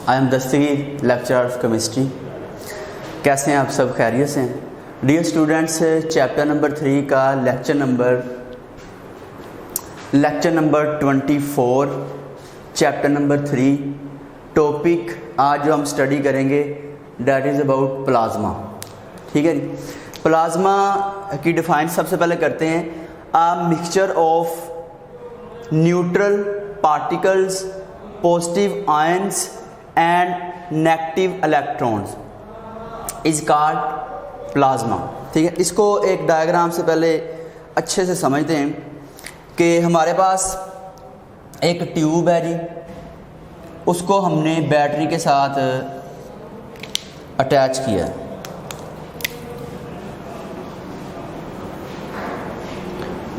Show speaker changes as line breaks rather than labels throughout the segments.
I am Dastagir, lecturer of chemistry. कैसे हैं आप सब? खैरियत से हैं? डियर स्टूडेंट्स, चैप्टर नंबर 3 का lecture number 24, chapter number 3। Topic आज जो हम स्टडी करेंगे डैट इज़ अबाउट प्लाज्मा। ठीक है जी। प्लाज्मा की डिफाइन सबसे पहले करते हैं, a mixture of neutral particles, positive ions and negative electrons is called plasma. ठीक है, इसको एक डायग्राम से पहले अच्छे से समझते हैं कि हमारे पास एक ट्यूब है जी, उसको हमने बैटरी के साथ अटैच किया है।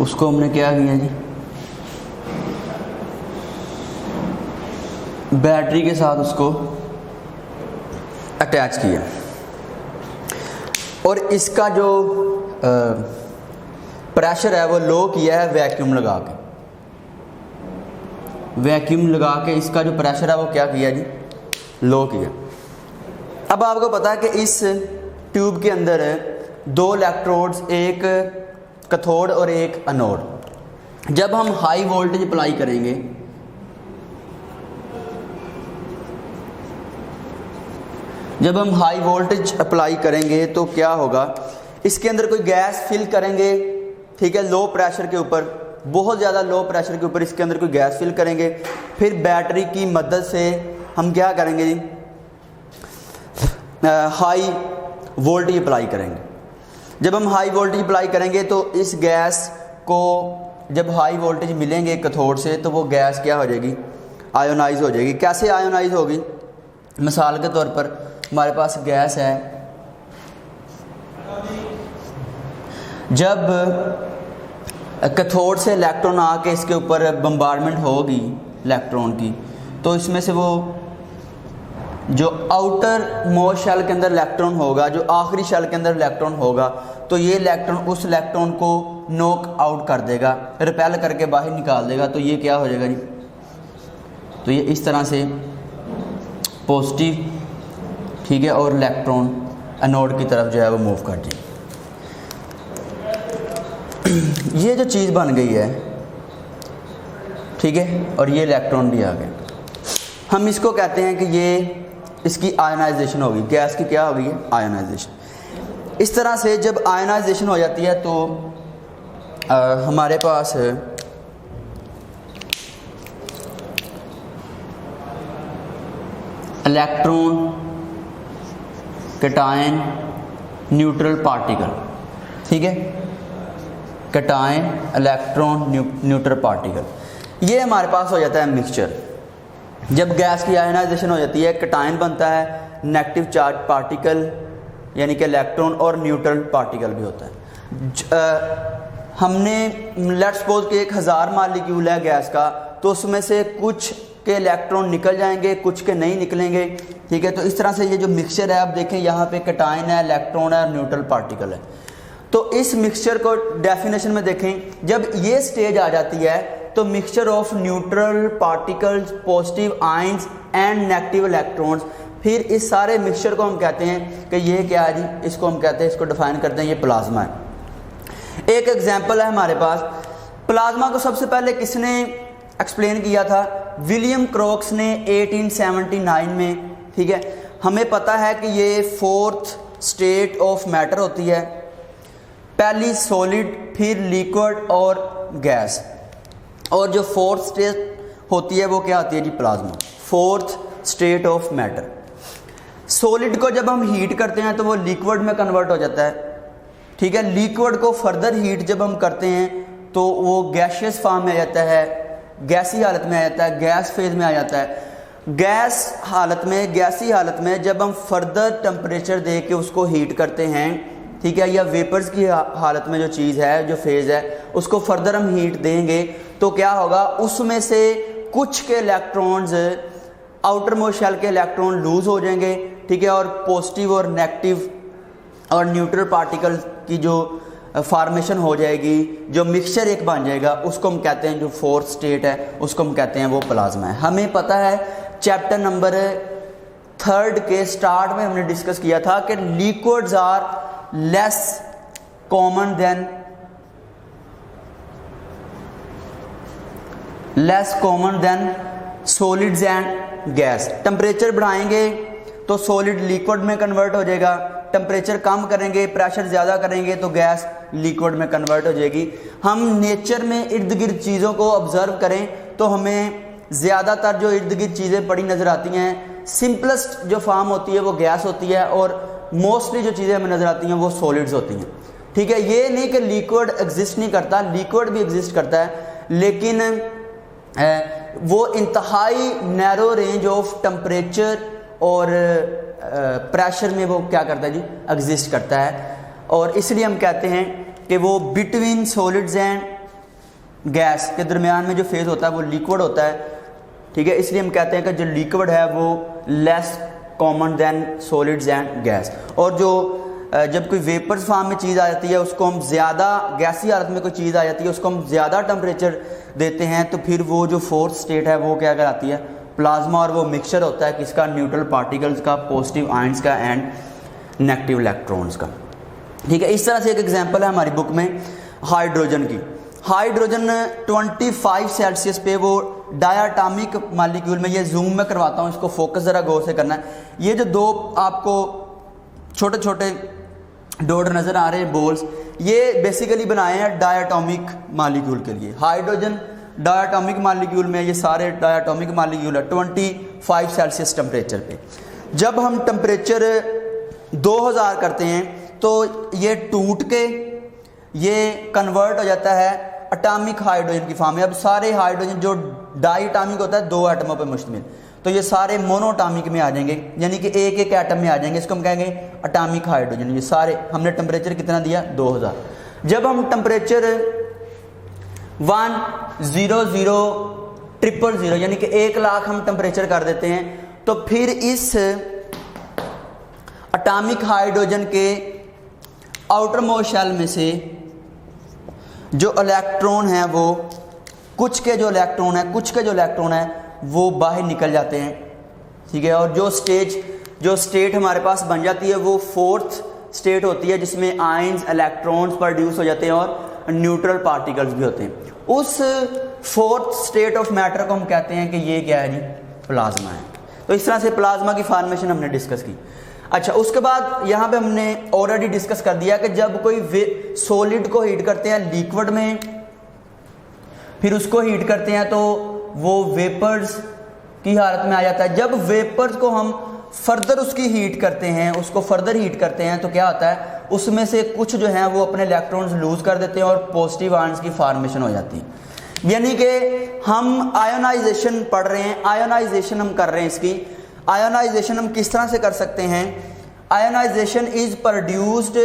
उसको हमने क्या किया जी, बैटरी के साथ उसको अटैच किया, और इसका जो प्रेशर है वो लो किया है वैक्यूम लगा के। वैक्यूम लगा के इसका जो प्रेशर है वो क्या किया जी, लो किया। अब आपको पता है कि इस ट्यूब के अंदर दो इलेक्ट्रोड्स, एक कैथोड और एक एनोड। जब हम हाई वोल्टेज अप्लाई करेंगे, जब हम हाई वोल्टेज अप्लाई करेंगे तो क्या होगा, इसके अंदर कोई गैस फिल करेंगे। ठीक है, लो प्रेशर के ऊपर, बहुत ज़्यादा लो प्रेशर के ऊपर इसके अंदर कोई गैस फिल करेंगे। फिर बैटरी की मदद से हम क्या करेंगे जी, हाई वोल्टेज अप्लाई करेंगे। जब हम हाई वोल्टेज अप्लाई करेंगे तो इस गैस को जब हाई वोल्टेज मिलेंगे कैथोड से तो वो गैस क्या हो जाएगी, आयोनाइज हो जाएगी। कैसे आयोनाइज होगी? मिसाल के तौर पर हमारे पास गैस है, जब कैथोड से इलेक्ट्रॉन आके इसके ऊपर बम्बार्डमेंट होगी इलेक्ट्रॉन की, तो इसमें से वो जो आउटर मोस्ट शेल के अंदर इलेक्ट्रॉन होगा, जो आखिरी शेल के अंदर इलेक्ट्रॉन होगा, तो ये इलेक्ट्रॉन उस इलेक्ट्रॉन को नॉक आउट कर देगा, रिपेल करके बाहर निकाल देगा। तो ये क्या हो जाएगा जी, तो ये इस तरह से पॉजिटिव, ठीक है, और इलेक्ट्रॉन एनोड की तरफ जो है वो मूव कर जाए। ये जो चीज़ बन गई है, ठीक है, और ये इलेक्ट्रॉन भी आ गए। हम इसको कहते हैं कि ये इसकी आयनाइजेशन होगी। गैस की क्या होगी, आयनाइजेशन। इस तरह से जब आयनाइजेशन हो जाती है तो हमारे पास इलेक्ट्रॉन, कैटायन, न्यूट्रल पार्टिकल, ठीक है, कैटायन, इलेक्ट्रॉन, न्यूट्रल पार्टिकल, ये हमारे पास हो जाता है मिक्सचर। जब गैस की आयनाइजेशन हो जाती है, कैटायन बनता है, नेगेटिव चार्ज पार्टिकल यानी कि इलेक्ट्रॉन, और न्यूट्रल पार्टिकल भी होता है। हमने लेट्स सपोज कि 1000 मालिक्यूल है गैस का, तो उसमें से कुछ के इलेक्ट्रॉन निकल जाएंगे, कुछ के नहीं निकलेंगे। ठीक है, तो इस तरह से ये जो मिक्सचर है, आप देखें यहाँ पे कैटायन है, इलेक्ट्रॉन है, न्यूट्रल पार्टिकल है। तो इस मिक्सचर को डेफिनेशन में देखें, जब ये स्टेज आ जाती है तो mixture of neutral particles, positive ions and negative electrons, फिर इस सारे मिक्सचर को हम कहते हैं कि ये क्या है जी, इसको हम कहते हैं, इसको डिफाइन करते हैं, ये प्लाज्मा है। एक एग्जांपल है हमारे पास। प्लाज्मा को सबसे पहले किसने एक्सप्लेन किया था? विलियम क्रोक्स ने 1879 में। ठीक है, हमें पता है कि ये 4th स्टेट ऑफ मैटर होती है, पहली सॉलिड, फिर लिक्विड और गैस, और जो 4th स्टेट होती है वो क्या होती है जी, plasma, 4th state of matter. Solid को जब हम हीट करते हैं तो वो लिक्विड में कन्वर्ट हो जाता है। ठीक है, लिक्विड को फर्दर हीट जब हम करते हैं तो वो गैसियस फॉर्म में आ जाता है, गैसी हालत में आ जाता है, गैस फेज में आ जाता है। गैस हालत में, गैसी हालत में जब हम फर्दर टेम्परेचर दे के उसको हीट करते हैं, ठीक है, या वेपर्स की हालत में जो चीज़ है, जो फेज़ है, उसको फर्दर हम हीट देंगे तो क्या होगा, उसमें से कुछ के इलेक्ट्रॉन्स, आउटर मोस्ट शेल के इलेक्ट्रॉन लूज हो जाएंगे। ठीक है, और पॉजिटिव और नेगेटिव और न्यूट्रल पार्टिकल की जो फॉर्मेशन हो जाएगी, जो मिक्सचर एक बन जाएगा, उसको हम कहते हैं, जो 4th स्टेट है उसको हम कहते हैं वो प्लाज्मा है। हमें पता है चैप्टर नंबर थर्ड के स्टार्ट में हमने डिस्कस किया था कि liquids are less common than solids and gas. Temperature बढ़ाएंगे तो सॉलिड लिक्विड में कन्वर्ट हो जाएगा, टेम्परेचर कम करेंगे, प्रेशर ज़्यादा करेंगे तो गैस लिक्विड में कन्वर्ट हो जाएगी। हम नेचर में इर्द गिर्द चीज़ों को ऑब्जर्व करें तो हमें ज़्यादातर जो इर्द गिर्द चीज़ें पड़ी नज़र आती हैं, सिंपलेस्ट जो फॉर्म होती है वो गैस होती है और मोस्टली जो चीज़ें हमें नज़र आती हैं वो सॉलिड्स होती हैं। ठीक है, ये नहीं कि लिक्विड एग्जिस्ट नहीं करता, लिक्विड भी एग्जिस्ट करता है, लेकिन वो इंतहाई नैरो रेंज ऑफ टेम्परेचर और प्रेशर में वो क्या करता है जी, एग्जिस्ट करता है। और इसलिए हम कहते हैं कि वो बिटवीन सॉलिड्स एंड गैस के दरमियान में जो फेज होता है वो लिक्विड होता है। ठीक है, इसलिए हम कहते हैं कि जो लिक्विड है वो less common than solids and gas. और जो जब कोई वेपर्स फॉर्म में चीज़ आ जाती है उसको हम ज़्यादा, गैसी हालत में कोई चीज़ आ जाती है उसको हम ज़्यादा टेम्परेचर देते हैं तो फिर वो जो फोर्थ स्टेट है वो क्या कहलाती है, प्लाज्मा। और वो मिक्सचर होता है किसका, न्यूट्रल पार्टिकल्स का, पॉजिटिव आयंस का एंड नेगेटिव इलेक्ट्रॉन्स का। ठीक है, इस तरह से एक एग्जांपल है हमारी बुक में हाइड्रोजन की। हाइड्रोजन 25 सेल्सियस पे वो डायटॉमिक मॉलिक्यूल में, ये जूम में करवाता हूँ, इसको फोकस ज़रा गौर से करना है। ये जो दो आपको छोटे छोटे डॉट नज़र आ रहे हैं बोल्स, ये बेसिकली बनाए हैं डायटॉमिक मॉलिक्यूल के लिए। हाइड्रोजन डायटॉमिक मॉलिक्यूल में, ये सारे डायटॉमिक मॉलिक्यूल है 25 सेल्सियस टेम्परेचर पे। जब हम टेम्परेचर 2000 करते हैं तो ये टूट के ये कन्वर्ट हो जाता है एटॉमिक हाइड्रोजन की फॉर्म में। अब सारे हाइड्रोजन जो डायटॉमिक होता है 2 एटमों पर मुश्तमिल, तो ये सारे मोनोटॉमिक में आ जाएंगे, यानी कि एक एक एटम में आ जाएंगे। इसको हम कहेंगे एटॉमिक हाइड्रोजन। ये सारे हमने टेम्परेचर कितना दिया, 2000। जब हम टेम्परेचर 100,000 यानी कि 1,00,000 हम टेम्परेचर कर देते हैं तो फिर इस एटॉमिक हाइड्रोजन के आउटर मोस्ट शेल में से जो इलेक्ट्रॉन है वो कुछ के जो इलेक्ट्रॉन है वो बाहर निकल जाते हैं। ठीक है, और जो स्टेट हमारे पास बन जाती है वो फोर्थ स्टेट होती है जिसमें आयंस, इलेक्ट्रॉन्स प्रोड्यूस हो जाते हैं और न्यूट्रल पार्टिकल्स भी होते हैं। उस फोर्थ स्टेट ऑफ मैटर को हम कहते हैं कि ये क्या है जी, प्लाज्मा है। तो इस तरह से प्लाज्मा की फॉर्मेशन हमने डिस्कस की। अच्छा, उसके बाद यहाँ पे हमने ऑलरेडी डिस्कस कर दिया कि जब कोई सॉलिड को हीट करते हैं लिक्विड में, फिर उसको हीट करते हैं तो वो वेपर्स की हालत में आ जाता है। जब वेपर्स को हम फर्दर उसकी हीट करते हैं, उसको फर्दर हीट करते हैं तो क्या होता है, उसमें से कुछ जो है वो अपने इलेक्ट्रॉन्स लूज कर देते हैं और पॉजिटिव आयंस की फॉर्मेशन हो जाती है। यानी कि हम आयोनाइजेशन पढ़ रहे हैं, आयोनाइजेशन हम कर रहे हैं। इसकी आयोनाइजेशन हम किस तरह से कर सकते हैं, ionisation is produced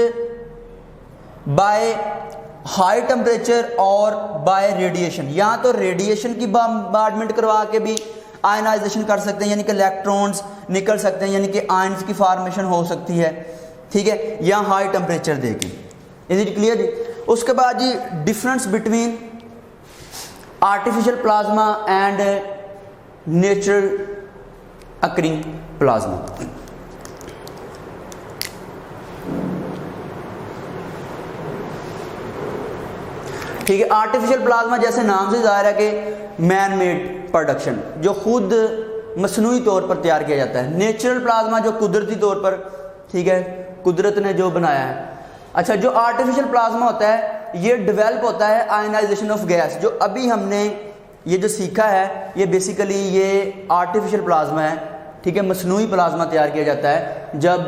by high temperature और बाय रेडिएशन। या तो रेडिएशन की बॉम्बार्डमेंट करवा के भी आयनाइजेशन कर सकते हैं, यानी कि इलेक्ट्रॉन्स निकल सकते हैं, यानी कि आयंस की फॉर्मेशन हो सकती है। ठीक है, या हाई टेम्परेचर देके। इज इट क्लियर जी? उसके बाद जी difference between artificial plasma and natural occurring plasma. ठीक है, आर्टिफिशियल प्लाज्मा जैसे नाम से जाहिर है कि मैन मेड प्रोडक्शन, जो खुद मसनूई तौर पर तैयार किया जाता है। नेचुरल प्लाज्मा जो कुदरती तौर पर, ठीक है, कुदरत ने जो बनाया है। अच्छा, जो आर्टिफिशियल प्लाज्मा होता है ये डेवलप होता है आयनाइजेशन ऑफ गैस। जो अभी हमने ये जो सीखा है ये बेसिकली ये आर्टिफिशियल प्लाज्मा है। ठीक है, मसनूई प्लाज्मा तैयार किया जाता है जब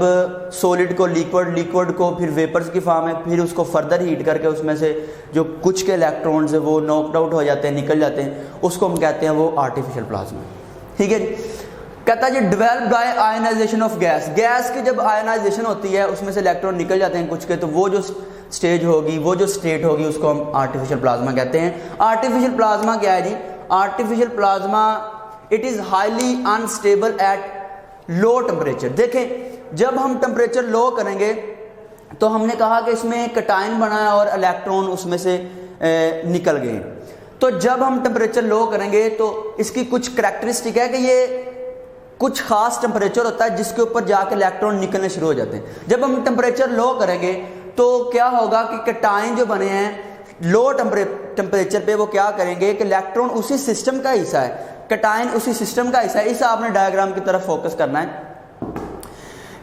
सॉलिड को लिक्विड को फिर वेपर्स की फॉर्म में, फिर उसको फर्दर हीट करके उसमें से जो कुछ के इलेक्ट्रॉन्स है वो नॉकड आउट हो जाते हैं, निकल जाते हैं, उसको हम कहते हैं वो आर्टिफिशियल प्लाज्मा। ठीक है जी, कहता है जी develop by ionization of gas. Gas की जब आयनाइजेशन होती है उसमें से इलेक्ट्रॉन निकल जाते हैं कुछ के, तो वो जो स्टेज होगी, वो जो स्टेट होगी, उसको हम आर्टिफिशियल प्लाज्मा कहते हैं। आर्टिफिशियल प्लाज्मा क्या है जी? Artificial plasma it is highly unstable at low temperature. देखें, जब हम टेम्परेचर लो करेंगे तो हमने कहा कि इसमें कटायन बना है और इलेक्ट्रॉन उसमें से निकल गए। तो जब हम टेम्परेचर लो करेंगे तो इसकी कुछ करैक्टरिस्टिक है कि ये कुछ खास टेम्परेचर होता है जिसके ऊपर जाके इलेक्ट्रॉन निकलने शुरू हो जाते हैं। जब हम टेम्परेचर लो करेंगे तो क्या होगा कि कैटायन जो बने हैं लो टेम्परेचर पे वो क्या करेंगे कि इलेक्ट्रॉन उसी सिस्टम का हिस्सा है, कैटायन उसी सिस्टम का हिस्सा है। इस आपने डायग्राम की तरफ फोकस करना है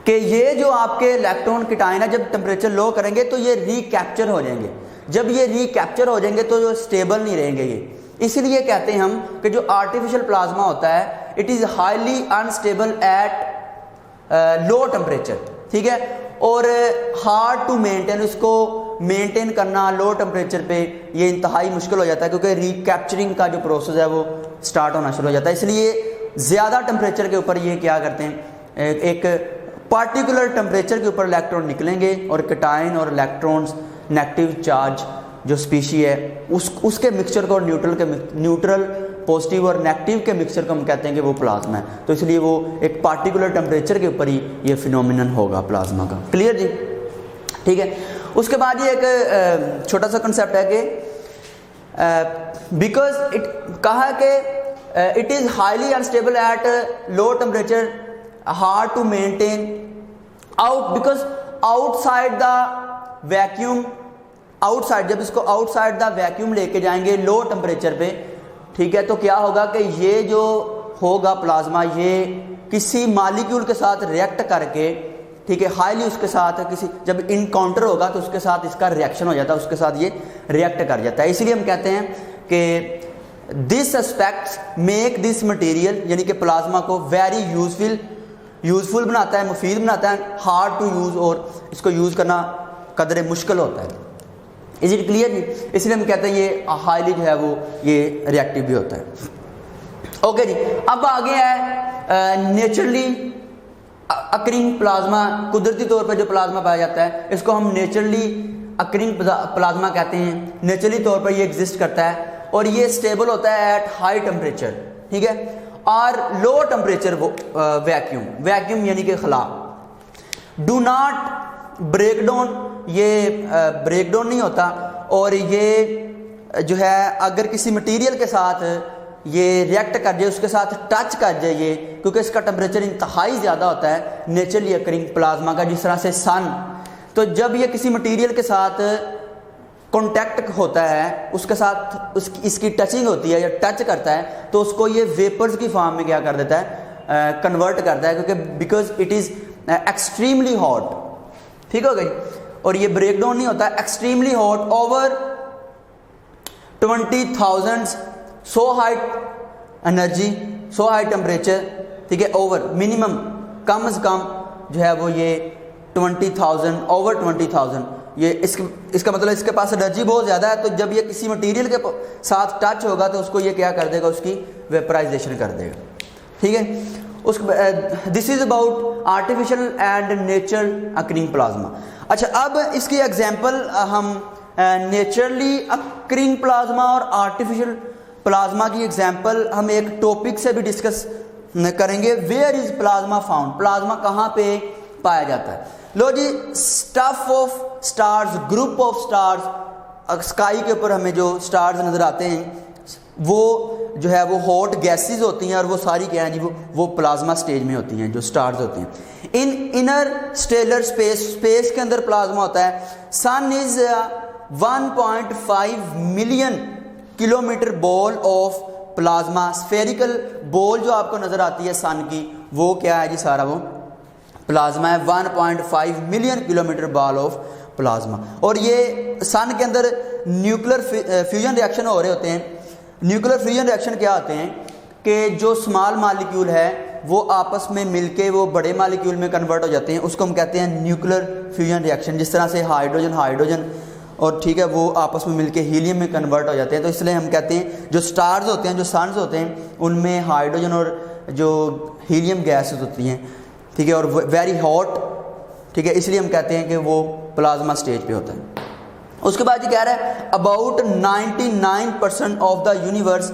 कि ये जो आपके इलेक्ट्रॉन कैटायन है जब टेम्परेचर लो करेंगे तो ये रिकैप्चर हो जाएंगे। जब ये रिकैप्चर हो जाएंगे तो जो स्टेबल नहीं रहेंगे ये, इसीलिए कहते हैं हम कि जो आर्टिफिशियल प्लाज्मा होता है it is highly unstable at low temperature, ठीक है, और हार्ड टू मेंटेन, उसको मेंटेन करना लो टेम्परेचर पे ये इंतहाई मुश्किल हो जाता है क्योंकि रिकैप्चरिंग का जो प्रोसेस है वो स्टार्ट होना शुरू हो जाता है। इसलिए ज़्यादा टेम्परेचर के ऊपर ये क्या करते हैं, एक पार्टिकुलर टेम्परेचर के ऊपर इलेक्ट्रॉन निकलेंगे और कैटायन और इलेक्ट्रॉन्स नेगेटिव चार्ज जो स्पीशी है उसके मिक्सचर को, न्यूट्रल पॉजिटिव और नेगेटिव के मिक्सचर को हम कहते हैं कि वो प्लाज्मा है। तो इसलिए वो एक पार्टिकुलर टेम्परेचर के ऊपर ही ये फिनोमिनन होगा प्लाज्मा का। क्लियर जी, ठीक है। उसके बाद ये एक छोटा सा कंसेप्ट है कि बिकॉज इट कहा कि it is highly unstable at low temperature, hard to maintain because outside the vacuum, outside, जब इसको आउटसाइड द वैक्यूम लेके जाएंगे लो टेम्परेचर पे, ठीक है, तो क्या होगा कि ये जो होगा प्लाज्मा ये किसी मॉलिक्यूल के साथ रिएक्ट करके, ठीक है, हाईली उसके साथ किसी जब इनकाउंटर होगा तो उसके साथ इसका रिएक्शन हो जाता है, उसके साथ ये रिएक्ट कर जाता है। इसलिए हम कहते हैं कि this aspects make this material, यानी कि प्लाज्मा को वेरी यूजफुल बनाता है, मुफीद बनाता है, हार्ड टू यूज़, और इसको यूज़ करना कदरे मुश्किल होता है। इज इट क्लियर जी? इसलिए हम कहते हैं ये हाईली जो है वो ये रिएक्टिव भी होता है। ओके जी, अब आगे है नेचुरली अकरिंग प्लाज्मा। कुदरती तौर पर जो प्लाज्मा पाया जाता है इसको हम नेचुरली अकरिंग प्लाज्मा कहते हैं। नेचुरली तौर पर ये एग्जिस्ट करता है और ये स्टेबल होता है एट हाई टेम्परेचर, ठीक है, और लो टेम्परेचर वैक्यूम यानी कि खला। डू नॉट ब्रेक डाउन, ये ब्रेक डाउन नहीं होता, और ये जो है अगर किसी मटेरियल के साथ ये रिएक्ट कर जाए, उसके साथ टच कर जाए ये, क्योंकि इसका टेम्परेचर इंतहाई ज़्यादा होता है नेचुरली अकरिंग प्लाज्मा का, जिस तरह से सन, तो जब ये किसी मटेरियल के साथ कॉन्टैक्ट होता है, उसके साथ इसकी टचिंग होती है या टच करता है, तो उसको ये वेपर्स की फॉर्म में क्या कर देता है, कन्वर्ट करता है, क्योंकि because it is extremely hot, ठीक हो गई, और ये ब्रेक डाउन नहीं होता, एक्सट्रीमली हॉट ओवर 20,000, सो हाई एनर्जी, सो हाई टेम्परेचर, ठीक है, ओवर मिनिमम कम से कम जो है वो ये 20,000, ओवर 20,000, ये इसका मतलब इसके पास एनर्जी बहुत ज़्यादा है, तो जब ये किसी मटेरियल के साथ टच होगा तो उसको ये क्या कर देगा, उसकी वेपराइजेशन कर देगा, ठीक है। This is about artificial and natural occurring plasma. अच्छा, अब इसकी एग्जांपल हम नेचुरली अकरिंग प्लाज्मा और आर्टिफिशियल प्लाज्मा की एग्जांपल हम एक टॉपिक से भी डिस्कस करेंगे, where is plasma found, plasma कहाँ पे पाया जाता है। लो जी, stuff of stars, group of stars, sky के ऊपर हमें जो स्टार्स नजर आते हैं वो जो है वो हॉट गैसेस होती हैं, और वो सारी क्या है जी, वो प्लाज्मा स्टेज में होती हैं, जो स्टार्स होती हैं। इन इनर स्टेलर स्पेस के अंदर प्लाज्मा होता है। Sun is 1.5 million kilometer ball of plasma, spherical ball जो आपको नजर आती है सन की, वो क्या है जी, सारा वो प्लाज्मा है। 1.5 million kilometer ball of plasma, और ये सन के अंदर न्यूक्लियर फ्यूजन रिएक्शन हो रहे होते हैं। न्यूक्लियर फ्यूजन रिएक्शन क्या होते हैं कि जो स्मॉल मॉलिक्यूल है वो आपस में मिलके वो बड़े मॉलिक्यूल में कन्वर्ट हो जाते हैं, उसको हम कहते हैं न्यूक्लियर फ्यूजन रिएक्शन। जिस तरह से हाइड्रोजन और ठीक है वो आपस में मिलके हीलियम में कन्वर्ट हो जाते हैं, तो इसलिए हम कहते हैं जो स्टार्स होते हैं, जो सन्स होते हैं, उनमें हाइड्रोजन और जो हीलियम गैसेस होती हैं, ठीक है, और वेरी हॉट, ठीक है, इसलिए हम कहते हैं कि वो प्लाज्मा स्टेज पे होता है। उसके बाद ये कह रहा है about 99% of the universe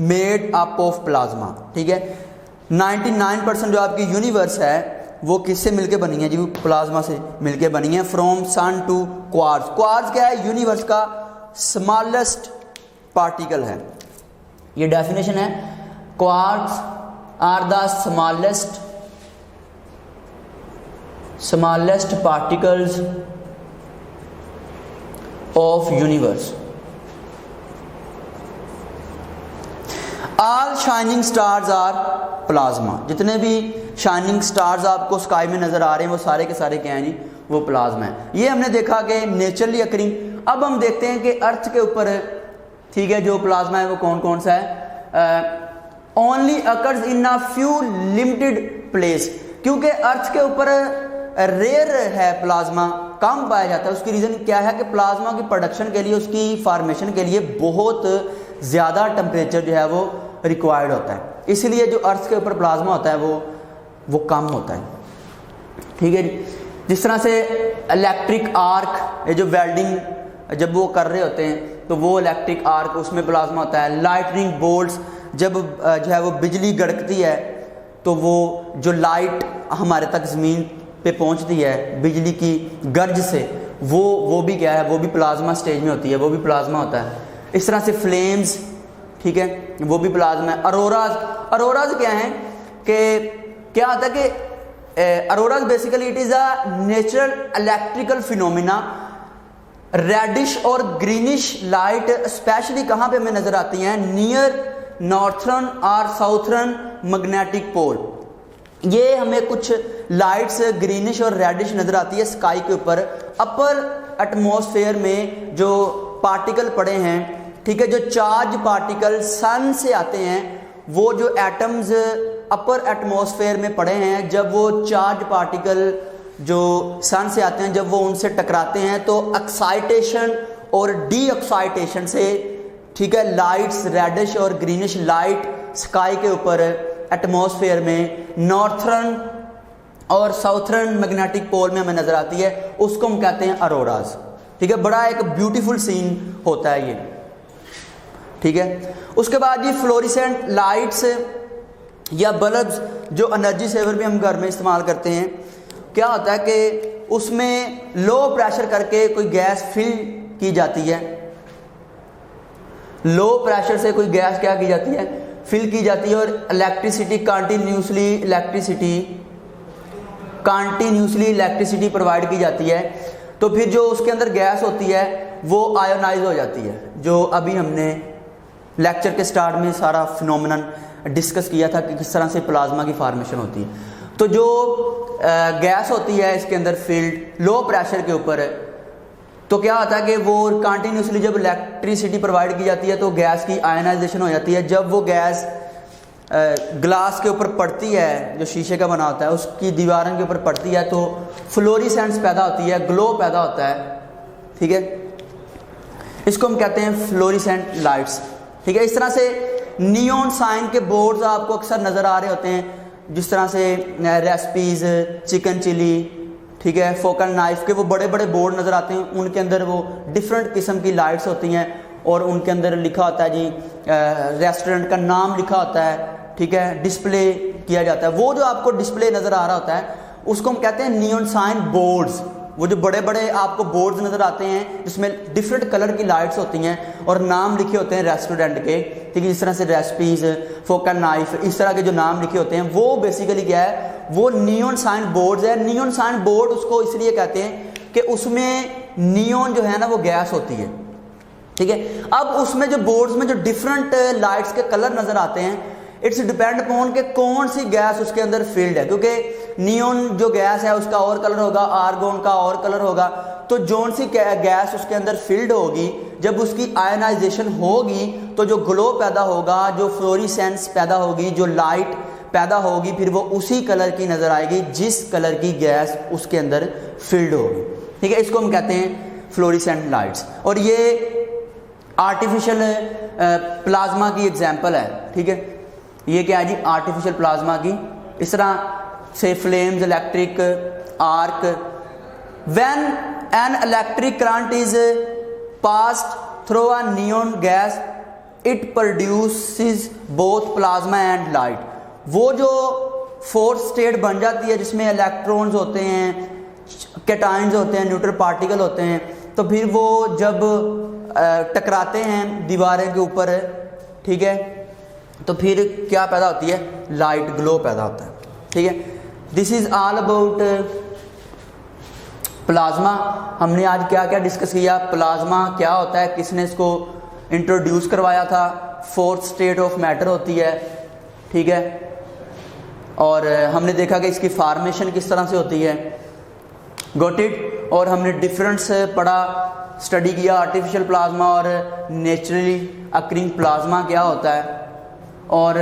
made up of plasma, ठीक है, 99% जो आपकी यूनिवर्स है वो किससे मिलके बनी है जी, वो प्लाज्मा से मिलके बनी है। From sun to quartz, quartz क्या है, यूनिवर्स का स्मॉलेस्ट पार्टिकल है, ये डेफिनेशन है। Quartz are the smallest particles of universe. All shining stars are plasma. जितने भी शाइनिंग स्टार्स आपको स्काई में नजर आ रहे हैं वो सारे के सारे क्या हैं जी, वो प्लाज्मा है। ये हमने देखा कि नेचुरली अकरिंग। अब हम देखते हैं कि अर्थ के ऊपर, ठीक है, जो प्लाज्मा है वो कौन कौन सा है। Only occurs in a few limited place, क्योंकि अर्थ के ऊपर रेयर है प्लाज्मा, कम पाया जाता है। उसकी रीज़न क्या है कि प्लाज्मा की प्रोडक्शन के लिए, उसकी फॉर्मेशन के लिए बहुत ज़्यादा टेम्परेचर जो है वो रिक्वायर्ड होता है, इसलिए जो अर्थ के ऊपर प्लाज्मा होता है वो कम होता है। ठीक है जी। जिस तरह से इलेक्ट्रिक आर्क, ये जो वेल्डिंग जब वो कर रहे होते हैं तो वो इलेक्ट्रिक आर्क, उसमें प्लाज्मा होता है। लाइटनिंग बोल्ट्स, जब जो है वो बिजली गड़कती है तो वो जो लाइट हमारे तक ज़मीन पे पहुंचती है बिजली की गर्ज से, वो भी क्या है, वो भी प्लाज्मा स्टेज में होती है, वो भी प्लाज्मा होता है। इस तरह से फ्लेम्स, ठीक है, वो भी प्लाज्मा है। अरोराज क्या है कि क्या होता है कि auroras basically it is a natural electrical phenomena. Reddish और ग्रीनिश लाइट स्पेशली कहाँ पे हमें नजर आती हैं, नियर नॉर्थर्न और साउथर्न मैग्नेटिक पोल। ये हमें कुछ लाइट्स ग्रीनिश और रेडिश नजर आती है स्काई के ऊपर। अपर एटमॉस्फेयर में जो पार्टिकल पड़े हैं, ठीक है, जो चार्ज पार्टिकल सन से आते हैं, वो जो एटम्स अपर एटमॉस्फेयर में पड़े हैं, जब वो चार्ज पार्टिकल जो सन से आते हैं, जब वो उनसे टकराते हैं तो एक्साइटेशन और डी एक्साइटेशन से, ठीक है, लाइट्स रेडिश और ग्रीनिश लाइट स्काई के ऊपर एटमॉस्फेयर में नॉर्थर्न और साउथर्न मैग्नेटिक पोल में हमें नजर आती है, उसको हम कहते हैं अरोराज। ठीक है, बड़ा एक ब्यूटीफुल सीन होता है ये। ठीक है, उसके बाद ये फ्लोरिसेंट लाइट्स या बल्ब्स, जो एनर्जी सेवर भी हम घर में इस्तेमाल करते हैं, क्या होता है कि उसमें लो प्रेशर करके कोई गैस फिल की जाती है। लो प्रेशर से कोई गैस क्या की जाती है, फिल की जाती है, और इलेक्ट्रिसिटी कंटिन्यूसली इलेक्ट्रिसिटी प्रोवाइड की जाती है। तो फिर जो उसके अंदर गैस होती है वो आयोनाइज हो जाती है, जो अभी हमने लेक्चर के स्टार्ट में सारा फिनोमेनन डिस्कस किया था कि किस तरह से प्लाज्मा की फॉर्मेशन होती है। तो जो गैस होती है इसके अंदर फील्ड लो प्रेशर के ऊपर है, तो क्या होता है कि वो कंटिन्यूसली जब इलेक्ट्रिसिटी प्रोवाइड की जाती है तो गैस की आयनाइजेशन हो जाती है। जब वो गैस ग्लास के ऊपर पड़ती है, जो शीशे का बना होता है, उसकी दीवारों के ऊपर पड़ती है तो फ्लोरिसेंस पैदा होती है, ग्लो पैदा होता है। ठीक है, इसको हम कहते हैं फ्लोरिसेंट लाइट्स। ठीक है, इस तरह से नियॉन साइन के बोर्ड्स आपको अक्सर नज़र आ रहे होते हैं, जिस तरह से रेसिपीज, चिकन चिली, ठीक है, फोकल नाइफ के वो बड़े बड़े बोर्ड नज़र आते हैं, उनके अंदर वो डिफरेंट किस्म की लाइट्स होती हैं और उनके अंदर लिखा होता है जी रेस्टोरेंट का नाम लिखा होता है। ठीक है, डिस्प्ले किया जाता है। वो जो आपको डिस्प्ले नज़र आ रहा होता है उसको हम कहते हैं नियॉन साइन बोर्ड्स। वो जो बड़े बड़े आपको बोर्ड्स नज़र आते हैं जिसमें डिफरेंट कलर की लाइट्स होती हैं और नाम लिखे होते हैं रेस्टोरेंट के, ठीक है, इस तरह से रेसिपीज, फोकल नाइफ, इस तरह के जो नाम लिखे होते हैं वो बेसिकली क्या है, वो नियॉन साइन बोर्ड्स है। नियॉन साइन बोर्ड उसको इसलिए कहते हैं कि उसमें नियॉन जो है ना वो गैस होती है। ठीक है, अब उसमें जो बोर्ड्स में जो डिफरेंट लाइट्स के कलर नज़र आते हैं, इट्स डिपेंड अपॉन कि कौन सी गैस उसके अंदर फील्ड है, क्योंकि नियॉन जो गैस है उसका और कलर होगा, आर्गोन का और कलर होगा। तो जौन सी गैस उसके अंदर फील्ड होगी, जब उसकी आयनाइजेशन होगी तो जो ग्लो पैदा होगा, जो फ्लोरिसेंस पैदा होगी, जो लाइट पैदा होगी, फिर वो उसी कलर की नज़र आएगी जिस कलर की गैस उसके अंदर फील्ड होगी। ठीक है, इसको हम कहते हैं फ्लोरिसेंट लाइट्स। और ये आर्टिफिशियल प्लाज्मा की एग्जांपल है। ठीक है, ये क्या है जी, आर्टिफिशियल प्लाज्मा की। इस तरह से flames, electric arc, when an electric current is passed through a neon gas it produces both plasma and light. वो जो फोर्थ स्टेट बन जाती है जिसमें इलेक्ट्रॉन्स होते हैं, कैटायंस होते हैं, न्यूट्रल पार्टिकल होते हैं, तो फिर वो जब टकराते हैं दीवारें के ऊपर, ठीक है, तो फिर क्या पैदा होती है, लाइट ग्लो पैदा होता है। ठीक है, this is all about plasma. हमने आज क्या क्या डिस्कस किया, प्लाज्मा क्या होता है, किसने इसको इंट्रोड्यूस करवाया था, फोर्थ स्टेट ऑफ मैटर होती है। ठीक है, और हमने देखा कि इसकी फार्मेशन किस तरह से होती है, गॉट इट। और हमने डिफरेंस पढ़ा, स्टडी किया आर्टिफिशियल प्लाज्मा और नेचुरली अक्रिंग प्लाज्मा क्या होता है। और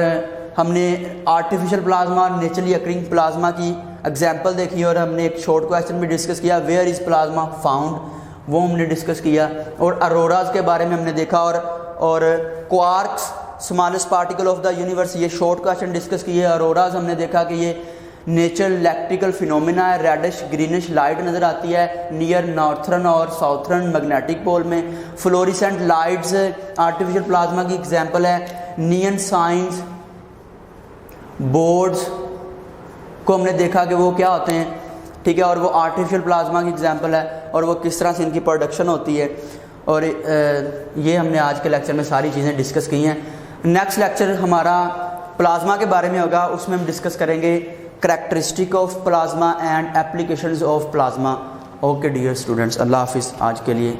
हमने आर्टिफिशियल प्लाज्मा और नेचुरली अक्रिंग प्लाज्मा की एग्जांपल देखी और हमने एक शॉर्ट क्वेश्चन भी डिस्कस किया, वेयर इज़ प्लाज्मा फाउंड, वो हमने डिस्कस किया। और अरोराज के बारे में हमने देखा और quarks smallest particle of the universe, ये शॉर्ट क्वेश्चन डिस्कस किए। अरोराज हमने देखा कि ये नेचुरल इलेक्ट्रिकल फिनोमिना है, रेडिश ग्रीनिश लाइट नज़र आती है नियर नॉर्थर्न और साउथर्न मैग्नेटिक पोल में। फ्लोरिसेंट लाइट्स आर्टिफिशियल प्लाज्मा की एग्जांपल है। नियन साइंस बोर्ड्स को हमने देखा कि वो क्या होते हैं, ठीक है, और वो आर्टिफिशियल प्लाज्मा की एग्जांपल है और वो किस तरह से इनकी प्रोडक्शन होती है। और ये हमने आज के लेक्चर में सारी चीज़ें डिस्कस की हैं। नेक्स्ट लेक्चर हमारा प्लाज्मा के बारे में होगा, उसमें हम डिस्कस करेंगे characteristic of plasma and applications of plasma. Okay dear students, अल्लाह हाफिज़ आज के लिए।